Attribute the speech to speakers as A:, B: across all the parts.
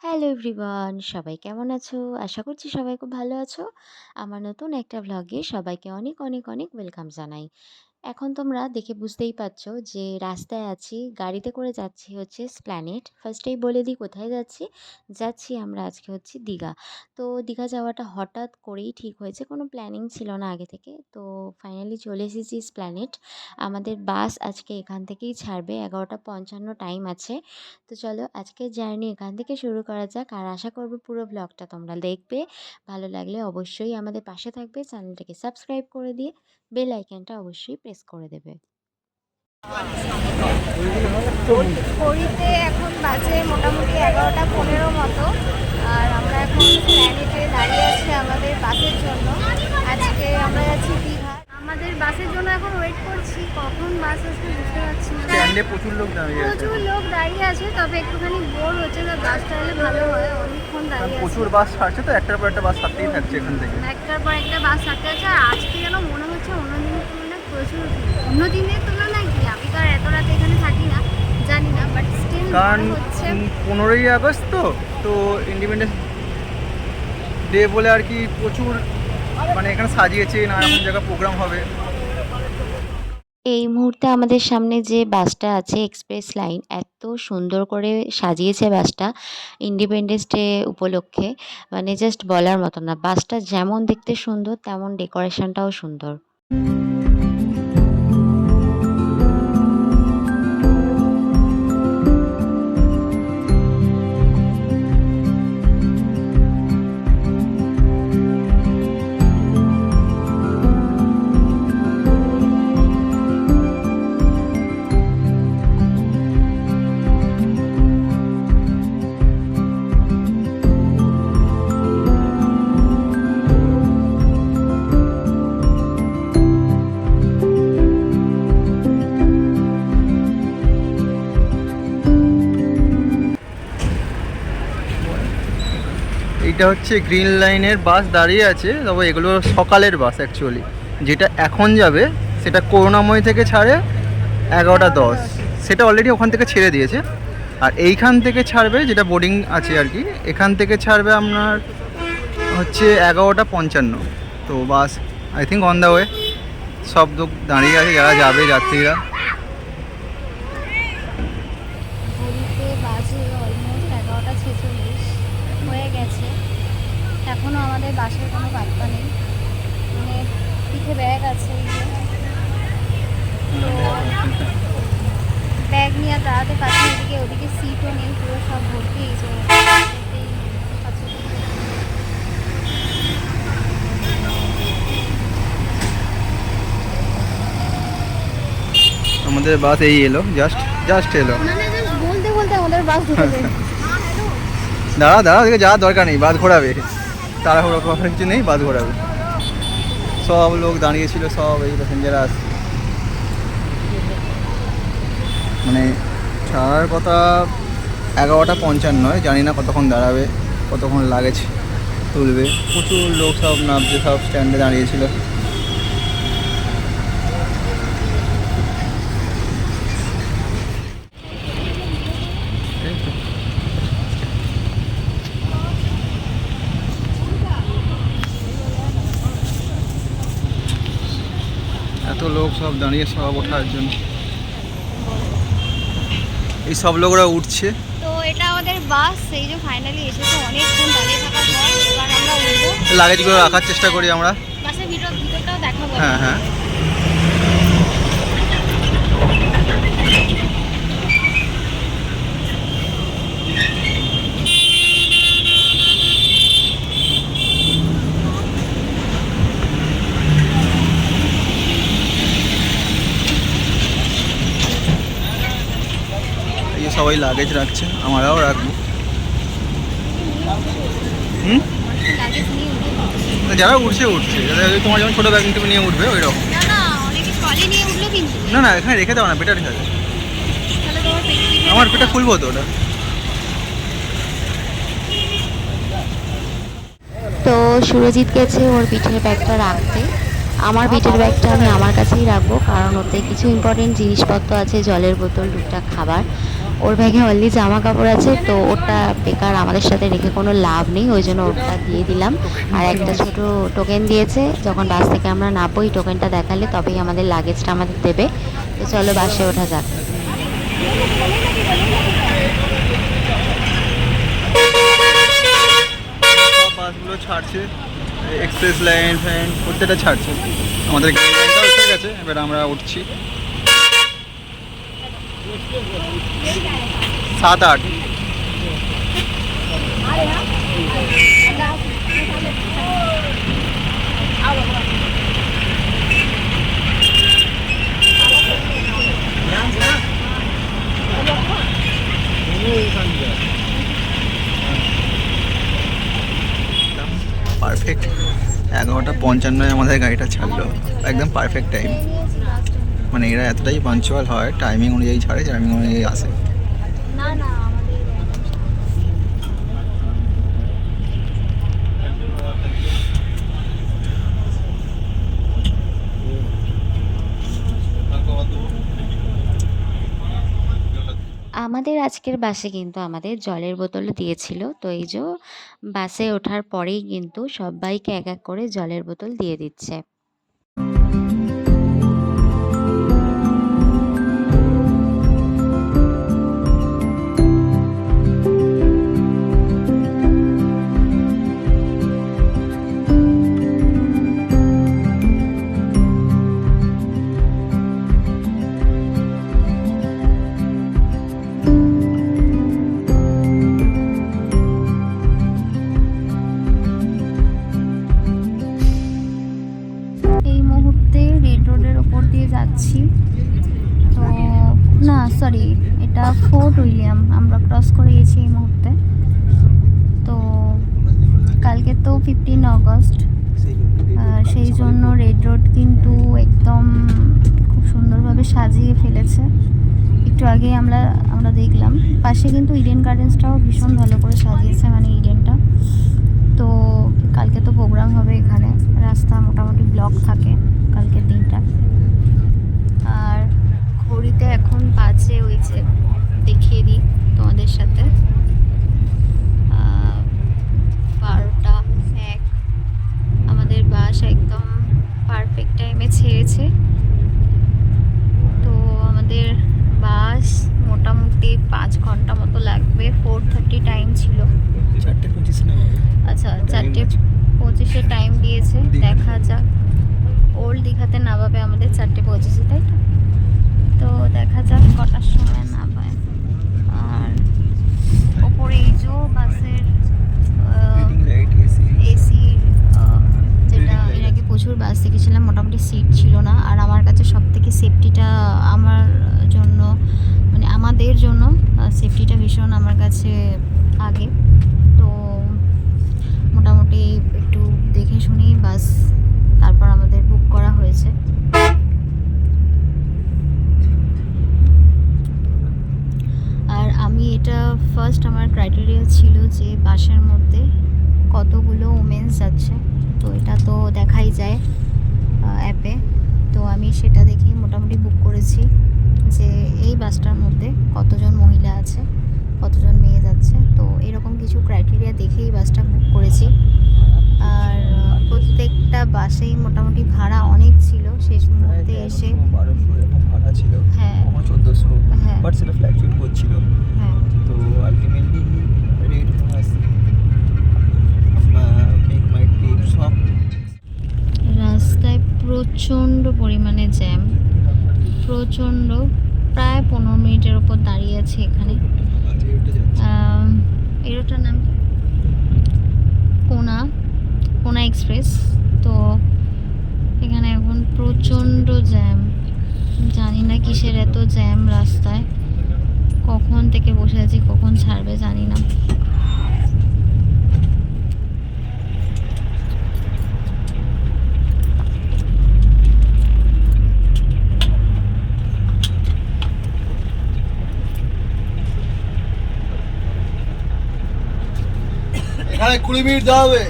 A: Hello everyone, সবাই কেমন আছো? আশা করছি সবাই খুব ভালো আছো। আমার নতুন একটা ভ্লগে সবাইকে অনেক, অনেক, অনেক ওয়েলকাম জানাই। এখন তোমরা দেখে বুঝতেই পারছো যে রাস্তায় আছি, গাড়িতে করে যাচ্ছি হচ্ছে এসপ্ল্যানেড। ফার্স্টেই বলে দিই কোথায় যাচ্ছি। যাচ্ছি আমরা আজকে হচ্ছে দীঘা। তো দীঘা যাওয়াটা হঠাৎ করেই ঠিক হয়েছে, কোনো প্ল্যানিং ছিল না আগে থেকে। তো ফাইনালি চলে এসেছি এসপ্ল্যানেড। আমাদের বাস আজকে এখান থেকেই ছাড়বে, 11:55 টাইম আছে। তো চলো আজকের জার্নি এখান থেকে শুরু করা যাক, আর আশা করব পুরো ব্লগটা তোমরা দেখবে। ভালো লাগলে অবশ্যই আমাদের পাশে থাকবে, চ্যানেলটাকে সাবস্ক্রাইব করে দিয়ে বেল আইকনটা অবশ্যই প্রেস করে দেবে।
B: ঘড়িতে এখন বাজে মোটামুটি 11:15 মতো। আর আমরা এখন প্ল্যানেটে দাঁড়িয়ে আছি আমাদের বাসের জন্য। আজকে আমরা যাচ্ছি দীঘা। আমাদের বাসের জন্য এখন ওয়েট করছি, কখন বাস আসবে বুঝতে পারছি না।
C: স্ট্যান্ডে প্রচুর লোক দাঁড়িয়ে আছে।
B: প্রচুর লোক দাঁড়িয়ে আছে, তবে একটুখানি বোর হচ্ছে। তো বাসটা এলে ভালো হয়, অনেকক্ষণ দাঁড়িয়ে আছে।
C: প্রচুর বাস ছাড়ছে, তো একটার পর একটা বাস ছাড়তেই থাকছে এখান থেকে।
B: একটার পর একটা বাস ছাড়তে আছে। আর আজকে যেন মনে হচ্ছে অন্য দিনের তুলনায় প্রচুর ভিড়। অন্য দিনের তুলনায় কি, আমি তো আর এত রাতে এখানে থাকি না, জানি না, বাট স্টিল
C: কারণ
B: হচ্ছে
C: 15ই আগস্ট তো ইন্ডিপেন্ডেন্স ডে বলে আর কি প্রচুর মানে এখানে সাজিয়েছে, নানা রকম জায়গায় প্রোগ্রাম হবে।
A: এই মুহূর্তে আমাদের সামনে যে বাসটা আছে এক্সপ্রেস লাইন, এত সুন্দর করে সাজিয়েছে বাসটা ইন্ডিপেন্ডেন্স ডে উপলক্ষে, মানে জাস্ট বলার মতো না। বাসটা যেমন দেখতে সুন্দর তেমন ডেকোরেশনটাও সুন্দর।
C: এইটা হচ্ছে গ্রিন লাইনের বাস দাঁড়িয়ে আছে, তবে এগুলো সকালের বাস অ্যাকচুয়ালি। যেটা এখন যাবে সেটা করুণাময়ী থেকে ছাড়ে 11:10, সেটা অলরেডি ওখান থেকে ছেড়ে দিয়েছে। আর এইখান থেকে ছাড়বে, যেটা বোর্ডিং আছে আর কি, এখান থেকে ছাড়বে আপনার হচ্ছে 11:55। তো bus I think on the way. সব লোক দাঁড়িয়ে আছে যারা যাবে, যাত্রীরা।
B: ঘড়িতে বাজে অলমোস্ট 11:46 হয়ে গেছে। এখনও আমাদের বাসের কোনো পাত্তা নেই, মানে পিঠে ব্যাগ আছে এই যে। তো ব্যাগ নিয়ে আর দাঁড়াতে পারছি না, এদিকে ওদিকে সিটও নেই, পুরো সব ভর্তি। এই যে
C: আমাদের বাস এই এলো, জাস্ট জাস্ট এলো।
B: মানে জাস্ট বলতে বলতে আমাদের বাস ঢুকেছে।
C: দাঁড়া দাঁড়া, ওদিকে যাওয়ার দরকার নেই, বাস ঘোরাবে। তাড়াহুড়ো করার কিছু নেই, বাস ঘোরাবে। সব লোক দাঁড়িয়েছিল, সব এই প্যাসেঞ্জার আসছে। মানে ছাড়ার কথা 11:55, জানি না কতক্ষণ দাঁড়াবে, কতক্ষণ লাগেজ তুলবে। প্রচুর লোক সব নামছে, সব স্ট্যান্ডে দাঁড়িয়েছিল। এত লোক সব দাঁড়িয়ে, সব ওঠার জন্য। এই সব লোকরা উঠছে।
B: তো এটা আমাদের বাস, এই যে ফাইনালি এসেছে অনেকক্ষণ দাঁড়িয়ে থাকার পর। এবার আমরা উঠবো।
C: লাগেজগুলো রাখার চেষ্টা করি আমরা।
B: বাসের ভিতরটাও দেখাবো।
C: হ্যাঁ হ্যাঁ। এই যে সবাই লাগেজ রাখছে, আমরাও রাখবো। হুম,
B: লাগেজ নিয়ে উঠবো।
C: যারা উঠছে উঠছে, তোমার যেমন ছোটো ব্যাগ তুমি নিয়ে উঠবে ওই রকম।
B: না না, অনেকে ট্রলি নিয়ে উঠলো কিন্তু।
C: না না, এখানে রেখে দাও না, বেটার থাকে।
B: তাহলে তোমার পেট
C: আমার পেটটা খুলবো তো ওটা।
A: তো সুরজিৎ গেছে ওর পিঠের ব্যাগটা রাখতে। আমার পিঠের ব্যাগটা আমি আমার কাছেই রাখবো, কারণ ওতে কিছু ইম্পর্টেন্ট জিনিসপত্র আছে, জলের বোতল, টুকটাক খাবার। ওর ব্যাগে অলরেডি জামা কাপড় আছে, তো ওটা বেকার আমাদের সাথে রেখে কোনো লাভ নেই, ওই জন্য ওটা দিয়ে দিলাম। আর একটা ছোট টোকেন দিয়েছে, যখন বাস থেকে আমরা নামবো এই টোকেনটা দেখালে তবেই আমাদের লাগেজটা আমাদের দেবে। তো চলো বাসে ওঠা যাক।
C: সব বাসগুলো ছাড়ছে, এক্সপ্রেস লাইন ফ্যান প্রত্যেকটা ছাড়ছে। আমাদের গাড়ি লাইনটাও এসে গেছে, এবার আমরা উঠছি 7-8। পারফেক্ট 11:55 আমাদের গাড়িটা ছাড়লো, একদম পারফেক্ট টাইম। মানে এরা এতটাই পাঞ্চুয়াল হয়, টাইমিং অনুযায়ী ছাড়ে, টাইমিং অনুযায়ী আসে।
B: না না আমাদের
A: আমাদের আজকের বাসে কিন্তু আমাদের জলের বোতলও দিয়েছিল, তো এই যে বাসে ওঠার পরেই কিন্তু সবাইকে এক এক করে জলের বোতল দিয়ে দিচ্ছে।
B: এই মুহূর্তে রেড রোডের ওপর দিয়ে যাচ্ছি। তো না সরি, এটা ফোর্ট উইলিয়াম আমরা ক্রস করে গেছি এই মুহূর্তে। তো কালকে তো 15 আগস্ট, সেই জন্য রেড রোড কিন্তু একদম খুব সুন্দরভাবে সাজিয়ে ফেলেছে। একটু আগে আমরা দেখলাম পাশে কিন্তু ইডেন গার্ডেন্সটাও ভীষণ ভালো করে সাজিয়েছে, মানে ইডেনটা। তো কালকে তো প্রোগ্রাম হবে এখানে, রাস্তা মোটামুটি ব্লক থাকে কালকের দিনটা। আর ঘড়িতে এখন বাজে ওই যে দেখিয়ে দিই তোমাদের সাথে 12:01। আমাদের বাস একদম পারফেক্ট টাইমে ছেড়েছে। তো আমাদের বাস মোটামুটি 5 ঘন্টা মতো লাগবে। 4:30 টাইম ছিল।
C: 4:25 না,
B: আচ্ছা 4:25 টাইম দিয়েছে, দেখা যাক। ওল্ড দীঘাতে নামাবে আমাদের 4:25, তাই তো? তো দেখা যাক কটার সময় নামায়। আর ওপরে এই যে বাসের এসি, যেটা এর আগে প্রচুর বাস দেখেছিলাম, মোটামুটি সিট ছিল না। আর আমার কাছে সব থেকে সেফটিটা আমার জন্য, মানে আমাদের জন্য সেফটিটা ভীষণ আমার কাছে আগে। তো মোটামুটি একটু দেখে শুনেই বাস তারপর আমাদের বুক করা হয়েছে। আর আমি এটা ফার্স্ট আমার ক্রাইটেরিয়া ছিল যে বাসের মধ্যে কতগুলো ওমেন্স যাচ্ছে, তো এটা তো দেখাই যায় অ্যাপে। তো আমি সেটা দেখেই মোটামুটি বুক করেছি যে এই বাসটার মধ্যে কতজন মহিলা আছে, কতজন মেয়ে যাচ্ছে। তো এরকম কিছু ক্রাইটেরিয়া দেখেই বাসটা বুক করেছি। আর প্রত্যেকটা বাসেই মোটামুটি ভাড়া অনেক ছিল, শেষ মুহূর্তে এসে
C: 1200 এরকম ভাড়া ছিল,
B: হ্যাঁ
C: 1400,
B: হ্যাঁ
C: বাট সেটা ফ্ল্যাকচুয়েট করছিল।
B: হ্যাঁ
C: তো আলটিমেটলি রেট মেক মাই ট্রিপ সব।
B: রাস্তায় প্রচণ্ড পরিমাণে জ্যাম, প্রচণ্ড। প্রায় 15 মিনিটের ওপর দাঁড়িয়ে আছে এখানে। এরোটার নাম কি? কোনা এক্সপ্রেস। তো এখানে এখন প্রচণ্ড জ্যাম, জানি না কিসের এত জ্যাম রাস্তায়। কখন থেকে বসে আছি, কখন ছাড়বে জানি না।
D: এখানে 20 মিনিট দাঁড়াবে,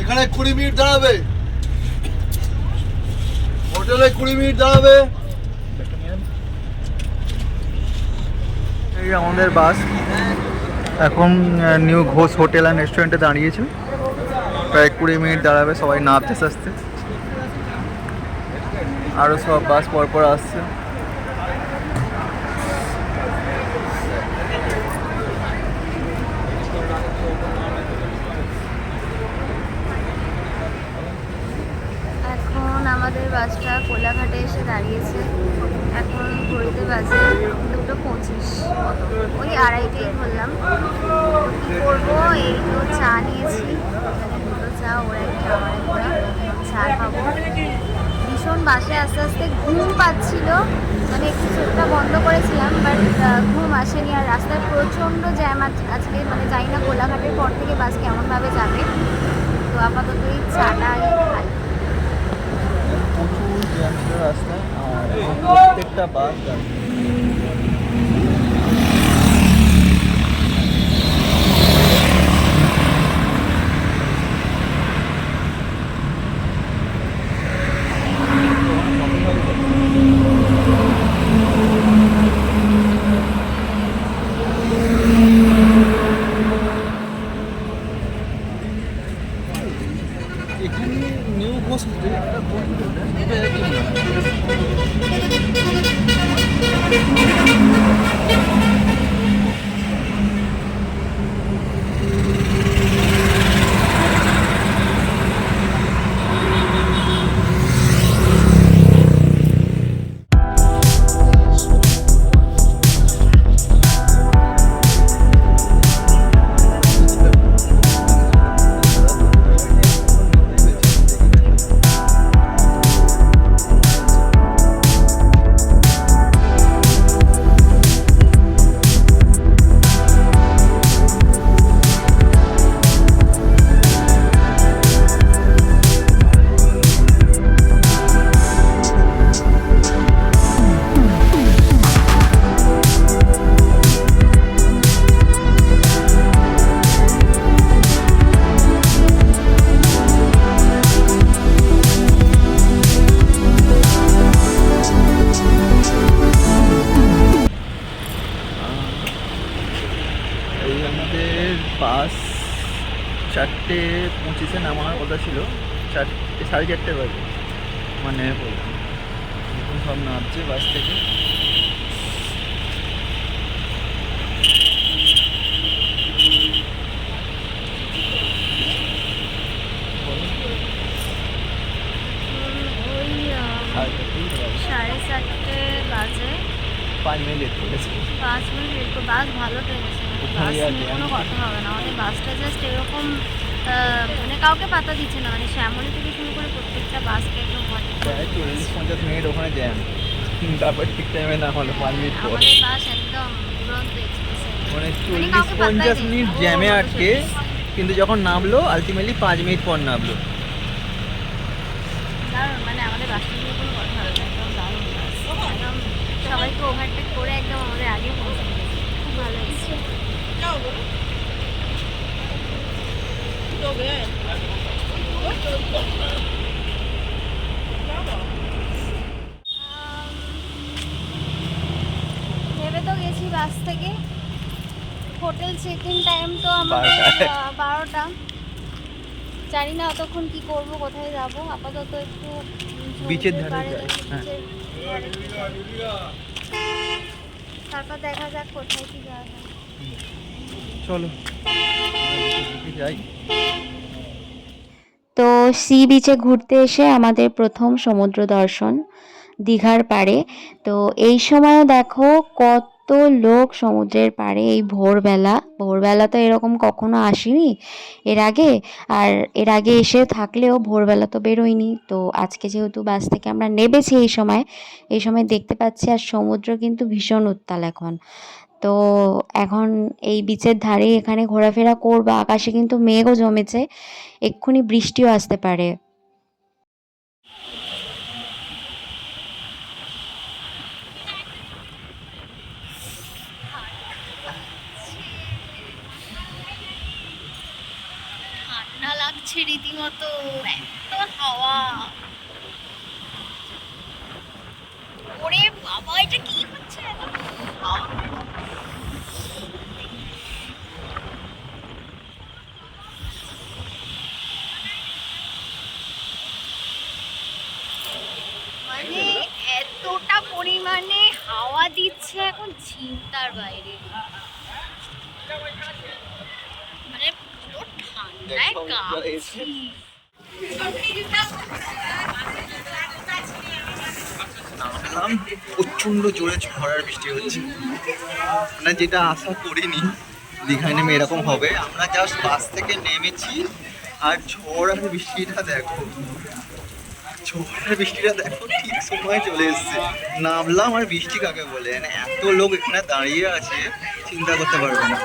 D: এখানে 20 মিনিট দাঁড়াবে, হোটেলে 20 মিনিট দাঁড়াবে।
C: এই আমাদের বাস এখন নিউ ঘোষ হোটেল অ্যান্ড রেস্টুরেন্টে দাঁড়িয়েছে। প্রায় 20 মিনিট দাঁড়াবে, সবাই নামতে আস্তে আস্তে। আরও সব বাস পরপর আসছে।
B: এখন আমাদের বাসটা কোলাঘাটে এসে দাঁড়িয়েছে। এখন ঘড়িতে বাজে 2:25 মতো, ওই 2:30টাই বললাম। কী করবো, এই তো চা নিয়েছি, মানে 2টো চা, ওর একটা আমার একটা, চা খাবো। ভীষণ বাসে আস্তে আস্তে ঘুম পাচ্ছিল, মানে একটু চোখটা বন্ধ করেছিলাম, বাট ঘুম আসেনি। আর রাস্তায় প্রচণ্ড জ্যাম আজকে, মানে জানি না কোলাঘাটের পর থেকে বাস কেমনভাবে যাবে। তো আপাতত এই চাটাই খাই।
C: প্রচুর জ্যাম ছিল রাস্তায়, আর প্রত্যেকটা বাস এখানে নিউ ঘোষ হোটেল বাস 4:25 নামানোর কথা ছিল, 4:30 বাজে, মানে এখন সব নামছে বাস থেকে।
B: ওই 7:30 বাজে,
C: 5 মিনিট লেট করেছে।
B: 5 মিনিট লেট করে। বাস ভালো ট্রেনেছে, বাস নিয়ে কোনো কথা হবে না। আমাদের বাসটা জাস্ট এরকম, মানে কাউকে পাতা দিচ্ছে না, মানে শ্যামলী থেকে শুরু করে প্রত্যেকটা বাসকে একদম
C: প্রায় 40-50 মিনিট ওখানে জ্যাম, তারপর ঠিক টাইমে না হলো 5 মিনিট পর।
B: আমাদের বাস একদম দুরন্ত এক্সপ্রেস,
C: মানে
B: কাউকে পাত্তাই
C: 40-50
B: দেয়নি।
C: মিনিট
B: ও
C: জ্যামে
B: বসে
C: আটকে,
B: গেছে।
C: কিন্তু যখন নামলো আলটিমেটলি 5 মিনিট পর নামলো।
B: দারুণ, মানে আমাদের বাসটা নিয়ে কোনো কথা হবে না, একদম দারুণ বাস, একদম সবাইকে ওভারটেক করে একদম আমাদের আগে পৌঁছে দিয়েছে। খুব ভালো এসেছে। নেমে তো গেছি বাস থেকে। হোটেল চেক ইন টাইম তো আমাদের 12টা। জানি না অতক্ষণ কি করব, কোথায় যাব। আপাতত একটু
C: বিচের
B: সমুদ্রের
C: ধারে
B: পাড়ে
C: যাই।
B: যাই,
C: হ্যাঁ।
B: বিচের ধারে যাই। তারপর দেখা যাক কোথায় কি যাওয়া যায়।
C: চলো যাই।
A: তো সি বিচে ঘুরতে এসে আমাদের প্রথম সমুদ্র দর্শন দীঘার পাড়ে। তো এই সময়ও দেখো কত লোক সমুদ্রের পাড়ে, এই ভোরবেলা তো এরকম কখনো আসিনি এর আগে। আর এর আগে এসে থাকলেও ভোরবেলা তো বেরোয়নি। তো আজকে যেহেতু বাস থেকে আমরা নেমেছি এই সময় দেখতে পাচ্ছি, আর সমুদ্র কিন্তু ভীষণ উত্তাল এখন। তো এখন এই বিচের ধারে এখানে ঘোরাফেরা করবো। আকাশে কিন্তু মেঘও জমেছে, এক্ষুনি বৃষ্টিও আসতে পারে।
B: ঠান্ডা লাগছে রীতিমতো, এত হাওয়া। ওরে বাবা, এটা কি হচ্ছে? এত হাওয়া। বাইরে, মানে পুরো ঠান্ডায় কাঁপছি।
C: নামলাম, প্রচণ্ড জোরে ঝড় আর বৃষ্টি হচ্ছে, মানে যেটা আশা করিনি দীঘায় নেমে এরকম হবে। আমরা জাস্ট বাস থেকে নেমেছি আর ঝড় আর বৃষ্টিটা দেখো, ঝড় আর বৃষ্টিটা দেখো ঠিক সময় চলে এসছে। নামলাম আর বৃষ্টি কাকে বলে, মানে এত লোক এখানে দাঁড়িয়ে আছে চিন্তা করতে পারবে না।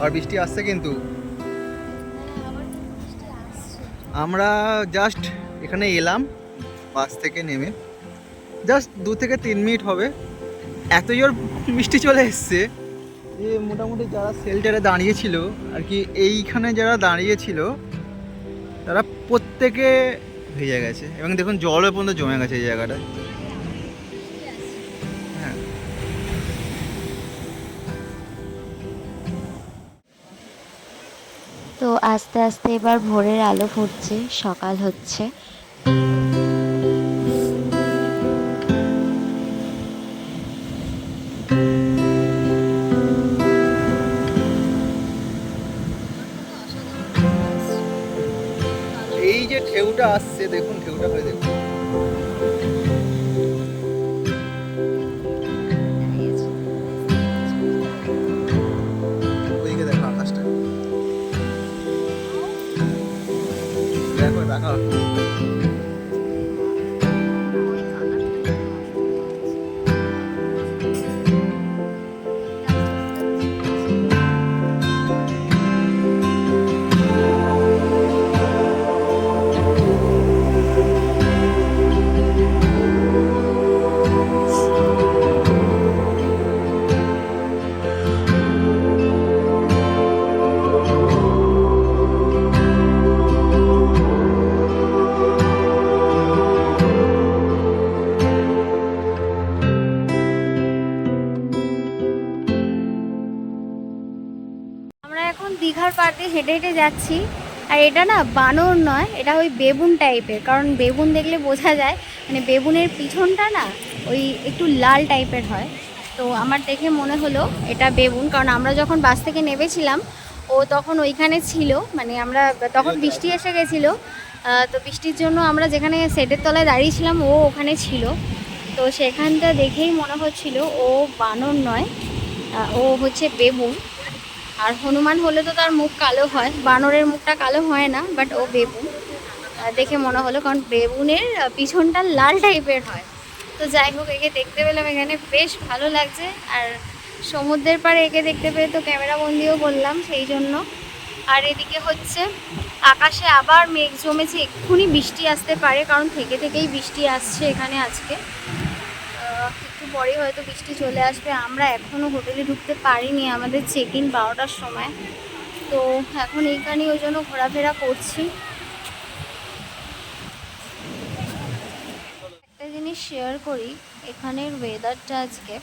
C: আর বৃষ্টি আসছে কিন্তু। আমরা জাস্ট এখানে এলাম বাস থেকে নেমে, জাস্ট 2 থেকে 3 মিনিট হবে, এত জোর বৃষ্টি চলে এসছে যে মোটামুটি যারা শেল্টারে দাঁড়িয়েছিল আর কি, এইখানে যারা দাঁড়িয়েছিল তারা প্রত্যেকে ভিজে গেছে এবং দেখুন জলও পর্যন্ত জমে গেছে এই জায়গাটায়। হ্যাঁ,
A: তো আস্তে আস্তে এবার ভোরের আলো ফুটছে, সকাল হচ্ছে।
C: এই যে ঢেউটা আসছে দেখুন, ঢেউটা হয়ে দেখুন, ওইদিকে দেখো আকাশটা, দেখো দেখো।
B: আমরা এখন দীঘার পাড় দিয়ে হেঁটে হেঁটে যাচ্ছি, আর এটা না বানর নয়, এটা ওই বেবুন টাইপের, কারণ বেবুন দেখলে বোঝা যায়, মানে বেবুনের পিছনটা না ওই একটু লাল টাইপের হয়। তো আমার দেখে মনে হলো এটা বেবুন, কারণ আমরা যখন বাস থেকে নেমেছিলাম ও তখন ওইখানে ছিল, মানে আমরা তখন বৃষ্টি এসে গেছিলো। তো বৃষ্টির জন্য আমরা যেখানে সেটের তলায় দাঁড়িয়েছিলাম ও ওখানে ছিল, তো সেখানটা দেখেই মনে হচ্ছিল ও বানর নয়, ও হচ্ছে বেবুন। আর হনুমান হলে তো তার মুখ কালো হয়, বানরের মুখটা কালো হয় না, বাট ও বেবুন দেখে মনে হলো, কারণ বেবুনের পিছনটা লাল টাইপের হয়। তো যাই হোক, একে দেখতে পেলাম এখানে, বেশ ভালো লাগছে। আর সমুদ্রের পাড়ে একে দেখতে পেয়ে তো ক্যামেরা বন্দিও করলাম সেই জন্য। আর এদিকে হচ্ছে আকাশে আবার মেঘ জমেছে, এক্ষুনি বৃষ্টি আসতে পারে, কারণ থেকে থেকেই বৃষ্টি আসছে এখানে আজকে। একটু পরেই হয়তো বৃষ্টি চলে আসবে। আমরা এখনও হোটেলে ঢুকতে পারিনি, আমাদের চেক ইন 12টার সময়। তো এখন এইখানেই ওই জন্য ঘোরাফেরা করছি। একটা জিনিস শেয়ার করি, এখানের ওয়েদারটা আজকে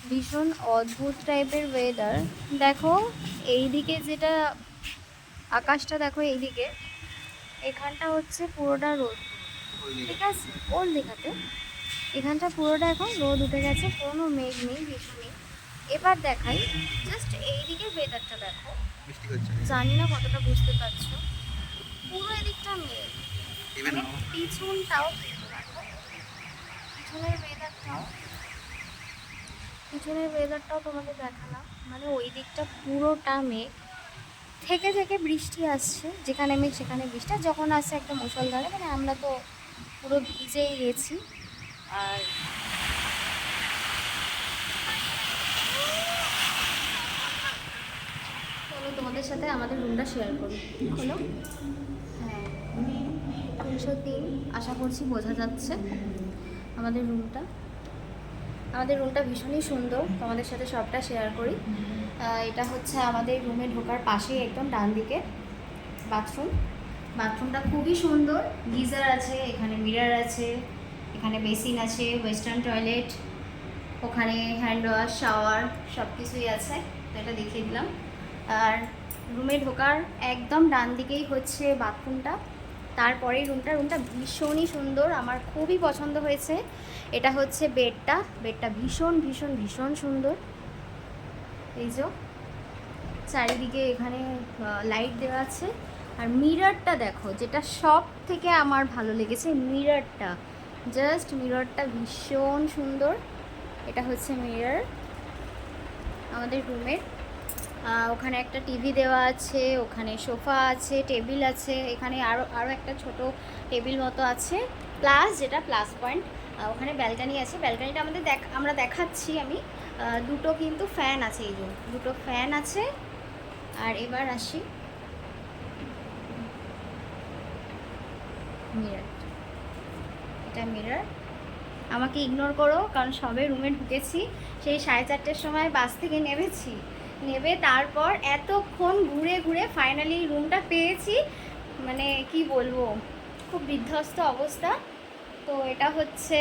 B: ভীষণ অদ্ভুত টাইপের ওয়েদার। দেখো এইদিকে যেটা আকাশটা দেখো, এইদিকে এখানটা হচ্ছে পুরোটা রোদ, ঠিক আছে, ওর দেখাতে এখানটা পুরোটা এখন রোদ উঠে গেছে, কোনো মেঘ নেই, কিছু নেই। এবার দেখাই জাস্ট এইদিকে ওয়েদারটা দেখো,
C: বৃষ্টি হচ্ছে,
B: জানি না কতটা বুঝতে পারছো, পুরো এদিকটা মেঘ, মানে পিছনটাও কিন্তু দেখো, পিছনের ওয়েদারটাও তোমাদের দেখালাম, মানে ওই দিকটা পুরোটা মেঘ, থেকে থেকে বৃষ্টি আসছে, যেখানে মেঘ সেখানে বৃষ্টি, আর যখন আসছে একটা মুষলধারে, মানে আমরা তো পুরো ভিজেই গেছি। আর চলো তোমাদের সাথে আমাদের রুমটা শেয়ার করি। হলো হ্যাঁ, 303, আশা করছি বোঝা যাচ্ছে আমাদের রুমটা। আমাদের রুমটা ভীষণই সুন্দর, তোমাদের সাথে সবটা শেয়ার করি। এটা হচ্ছে আমাদের রুমে ঢোকার পাশেই একদম ডান দিকে বাথরুমটা খুবই সুন্দর, গিজার আছে, এখানে মিরর আছে, এখানে বেসিন আছে, ওয়েস্টার্ন টয়লেট, ওখানে হ্যান্ড ওয়াশ, শাওয়ার সব কিছুই আছে, তো এটা দেখিয়ে দিলাম। আর রুমে ঢোকার একদম ডান দিকেই হচ্ছে বাথরুমটা, তারপরে রুমটা ভীষণই সুন্দর, আমার খুবই পছন্দ হয়েছে। এটা হচ্ছে বেডটা ভীষণ ভীষণ ভীষণ সুন্দর। এই যে চারিদিকে এখানে লাইট দেওয়া আছে। আর মিররটা দেখো, যেটা সব থেকে আমার ভালো লেগেছে, মিররটা ভীষণ সুন্দর। এটা হচ্ছে মিরর আমাদের রুমের। ওখানে একটা টিভি দেওয়া আছে, ওখানে সোফা আছে, টেবিল আছে, এখানে আরও একটা ছোট টেবিল মতো আছে, প্লাস যেটা প্লাস পয়েন্ট ওখানে ব্যালকানি আছে। ব্যালকানিটা আমরা দেখাচ্ছি আমি। দুটো কিন্তু ফ্যান আছে, এই যে দুটো ফ্যান আছে। আর এবার আসি মিরর, এটা মিরর। আমাকে ইগনোর করো, কারণ সবে রুমে ঢুকেছি, সেই 4:30টার সময় বাস থেকে নেবে তারপর এতক্ষণ ঘুরে ঘুরে ফাইনালি রুমটা পেয়েছি। মানে কি বলবো, খুব বিধ্বস্ত অবস্থা। তো এটা হচ্ছে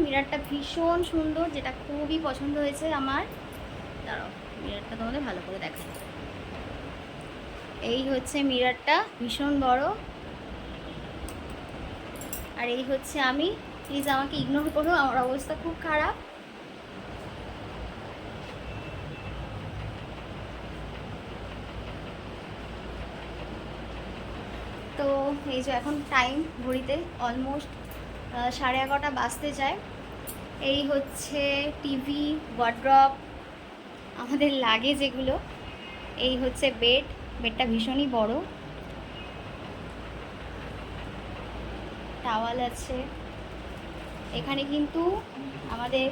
B: মিররটা ভীষণ সুন্দর, যেটা খুবই পছন্দ হয়েছে আমার। দাঁড়াও, মিররটা তোমাদের ভালো করে দেখাই। এই হচ্ছে মিররটা, ভীষণ বড়। আর এই হচ্ছে আমি। প্লিজ আমাকে ইগনোর করো, আমার অবস্থা খুব খারাপ। তো এই যে এখন টাইম ঘড়িতে অলমোস্ট 11:30 বাজতে যায়। এই হচ্ছে টিভি, ওয়ার্ড্রপ, আমাদের লাগে যেগুলো। এই হচ্ছে বেডটা ভীষণই বড়। টাওয়াল আছে এখানে, কিন্তু আমাদের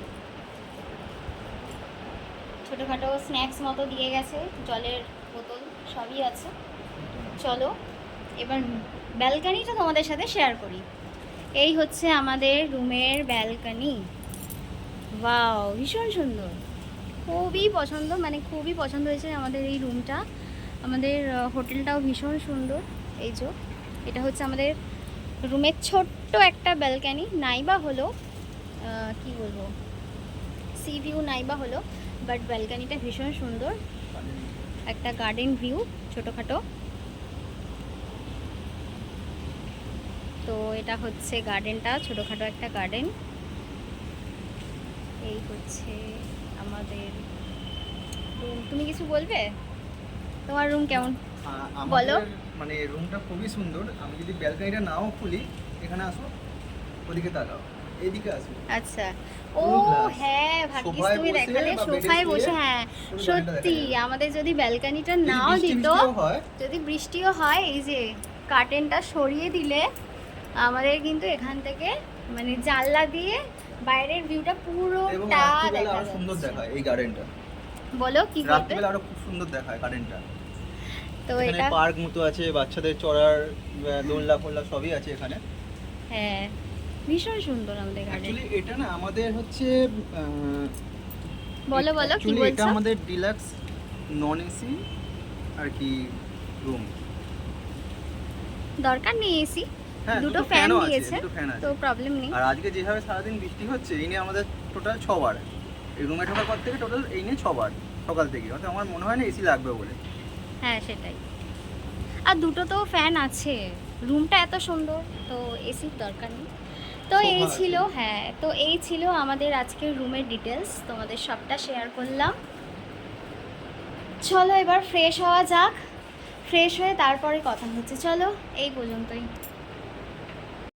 B: ছোটোখাটো স্ন্যাক্স মতো দিয়ে গেছে, জলের বোতল সবই আছে। চলো এবার ব্যালকানিটা তোমাদের সাথে শেয়ার করি। এই হচ্ছে আমাদের রুমের ব্যালকানি। ওয়াও, ভীষণ সুন্দর, খুবই পছন্দ হয়েছে আমাদের এই রুমটা। আমাদের হোটেলটাও ভীষণ সুন্দর। এই যে এটা হচ্ছে আমাদের রুমের ছোট্ট একটা ব্যালকানি, নাইবা হলো কি বলবো, সি ভিউ নাইবা হলো, বাট ব্যালকানিটা ভীষণ সুন্দর। একটা গার্ডেন ভিউ ছোটোখাটো। তো এটা হচ্ছে গার্ডেনটা, ছোটোখাটো একটা গার্ডেন। এই হচ্ছে আমাদের রুম। তুমি কিছু বলবে? তোমার রুম কেমন বলো?
C: মানে রুমটা খুবই সুন্দর। আমি যদি ব্যালকনিটা নাও খুলি, এখানে আসো, ওদিকে তাকাও, এইদিকে আসো।
B: আচ্ছা, ও
C: পুরো glass।
B: হ্যাঁ, ভাগ্যিস
C: সোফায়
B: তুমি
C: বসে
B: দেখালে,
C: বা বেডে
B: সোফায়
C: শুয়ে
B: বসে। হ্যাঁ
C: পুরো গার্ডেনটা
B: সত্যি,
C: দেখা যাবে।
B: আমাদের যদি ব্যালকানিটা
C: যদি
B: নাও
C: বৃষ্টি
B: দিত,
C: বৃষ্টিও হয়,
B: যদি বৃষ্টিও হয়, এই যে কার্টেনটা সরিয়ে দিলে আমাদের কিন্তু এখান থেকে মানে জানলা দিয়ে বাইরের ভিউটা
C: এবং
B: পুরোটা
C: রাত্রিবেলা
B: দেখা
C: আরো সুন্দর
B: যাচ্ছে।
C: দেখায় এই গার্ডেনটা।
B: বলো কি বলবে?
C: রাত্রিবেলা আরো খুব সুন্দর দেখায় গার্ডেনটা।
B: তো
C: এখানে
B: এটা
C: পার্ক মতো আছে, বাচ্চাদের চড়ার দোলনা ফোলনা সবই আছে এখানে।
B: হ্যাঁ, ভীষণ সুন্দর আমাদের গার্ডেন।
C: অ্যাকচুয়ালি এটা না আমাদের হচ্ছে
B: বলো কি
C: actually এটা
B: বলছো?
C: আমাদের ডিলাক্স নন এসি আর কি রুম।
B: দরকার নেই এসি,
C: হ্যাঁ,
B: দুটো
C: দুটো
B: ফ্যান
C: ফ্যানও আছে,
B: দিয়েছে,
C: দুটো ফ্যান আছে।
B: তো প্রবলেম নেই।
C: আর আজকে যেভাবে সারাদিন বৃষ্টি হচ্ছে, এই নিয়ে আমাদের টোটাল 6 বার, এই রুমে ঢোকার পর থেকে টোটাল এই নিয়ে 6 বার সকাল থেকে। অর্থাৎ আমার মনে হয় না এসি লাগবে বলে।
B: হ্যাঁ সেটাই। আর দুটো তো ফ্যান আছে, রুমটা এত সুন্দর, তো এসির দরকার নেই। তো
C: সোফা
B: এই
C: আছে।
B: ছিল, হ্যাঁ, তো এই ছিল আমাদের আজকের রুমের ডিটেলস, তোমাদের সবটা শেয়ার করলাম। চলো এবার ফ্রেশ হওয়া যাক, ফ্রেশ হয়ে তারপরে কথা হচ্ছে। চলো এই পর্যন্তই।